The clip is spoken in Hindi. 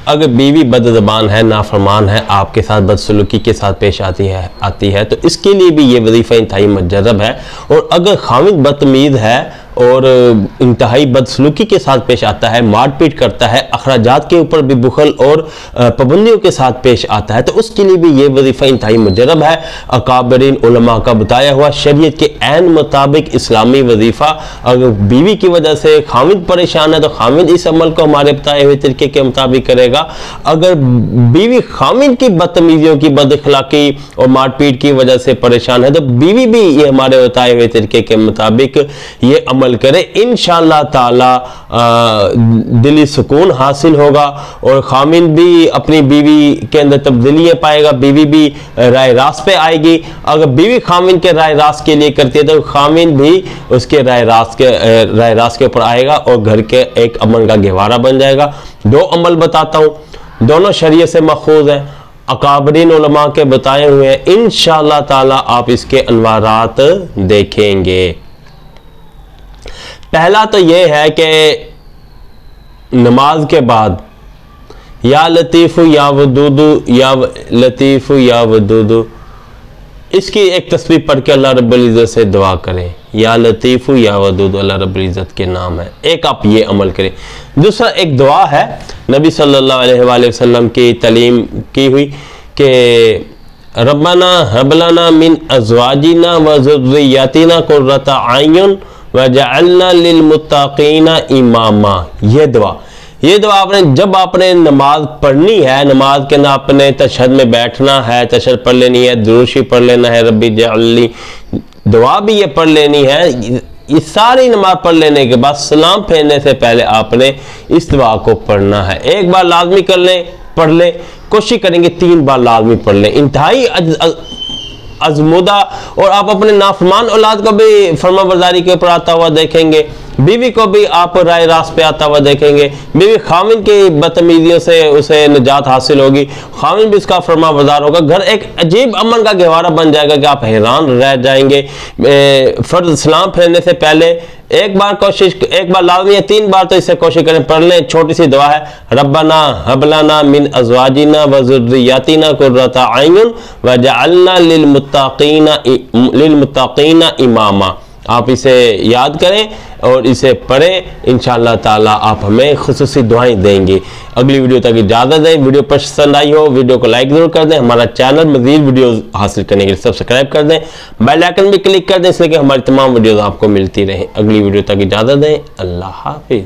अगर बीवी बदज़बान है, नाफरमान है, आपके साथ बदसलूकी के साथ पेश आती है तो इसके लिए भी ये वजीफ़ा इंतहाई मुजर्रब है। और अगर खाविंद बदतमीज़ है और इंतहाई बदसलूकी के साथ पेश आता है, मारपीट करता है, अखराजात के ऊपर भी बुखल और पाबंदियों के साथ पेश आता है, तो उसके लिए भी ये वजीफ़ा इंतहाई मुजर्रब है। अकाबरीन उलमा का बताया हुआ शरीयत के ऐन मुताबिक इस्लामी वजीफ़ा। अगर बीवी की वजह से खाविंद परेशान है तो खाविंद इस अमल को हमारे बताए हुए तरीके के मुताबिक करेगा। अगर बीवी खाविंद की बदतमीजियों की, बदअखलाकी और मारपीट की वजह से परेशान है तो बीवी भी ये हमारे बताए हुए तरीके के मुताबिक ये अमल करे। इंशाअल्लाह ताला दिली सुकून हासिल होगा और खामिन भी अपनी बीवी के अंदर तब्दीली पाएगा, बीवी भी राय रास्त पे आएगी। अगर बीवी खामिन के राय रास्त के लिए करती है तो खामिन भी उसके राय रास्त के ऊपर आएगा और घर के एक अमन का गहवारा बन जाएगा। दो अमल बताता हूँ, दोनों शरीयत से मखूज हैं, अकाबरीन उलमा के बताए हुए हैं। इंशाअल्लाह ताला आप इसके अनवारात देखेंगे। पहला तो यह है कि नमाज के बाद या लतीफ़ु या वदूदु, या लतीफ़ु या वदूदु, इसकी एक तस्बीह पढ़ के अल्लाह रब्बुल इज़्ज़त से दुआ करें। या लतीफ़ु या वदूदु अल्लाह रब्बुल इज़्ज़त के नाम है। एक आप ये अमल करें। दूसरा एक दुआ है नबी सल्लल्लाहु अलैहि वसल्लम की तालीम की हुई कि रब्बना हबलना मिन अज़वाजिना व ज़ुर्रिय्यतिना कुर्रता आयुन वजअलना लिलमुत्तक़ीना इमामा। ये दुआ आपने जब आपने नमाज पढ़नी है, नमाज के अंदर आपने तशहद में बैठना है, तशहद पढ़ लेनी है, दुरूशी पढ़ लेना है, रब्बी जअलनी दुआ भी ये पढ़ लेनी है। ये सारी नमाज पढ़ लेने के बाद सलाम फेरने से पहले आपने इस दुआ को पढ़ना है। एक बार लाजमी कर लें, पढ़ लें, कोशिश करेंगे 3 बार लाजमी पढ़ लें। इंतहाई अजमुदा। और आप अपने नाफरमान औलाद को भी फरमाबरदारी के ऊपर आता हुआ देखेंगे, बीवी को भी आप राय रास्त पे आता हुआ देखेंगे। बीवी खामिन की बदतमीजियों से उसे निजात हासिल होगी, खामिन भी उसका फरमाबरदार होगा। घर एक अजीब अमन का गहवारा बन जाएगा कि आप हैरान रह जाएंगे। फर्ज सलाम फेरने से पहले एक बार लाजमी है, 3 बार तो इससे कोशिश करें, पढ़ लें। छोटी सी दुआ है, रब्बना हबलना मिन अज़वाजिना व ज़ुर्रिय्यतिना कुर्रता आयुन वजअलना लिलमुत्तक़ीना इमामा। आप इसे याद करें और इसे पढ़ें। इंशाअल्लाह ताला आप हमें खुसूसी दुआएं देंगे। अगली वीडियो तक इजाज़त दें। वीडियो पसंद आई हो वीडियो को लाइक ज़रूर कर दें। हमारा चैनल मज़ीद वीडियो हासिल करने के लिए सब्सक्राइब कर दें, बेल आइकन भी क्लिक कर दें इसलिए कि हमारी तमाम वीडियोज़ आपको मिलती रहें। अगली वीडियो तक इजाज़त दें। अल्लाह हाफिज़।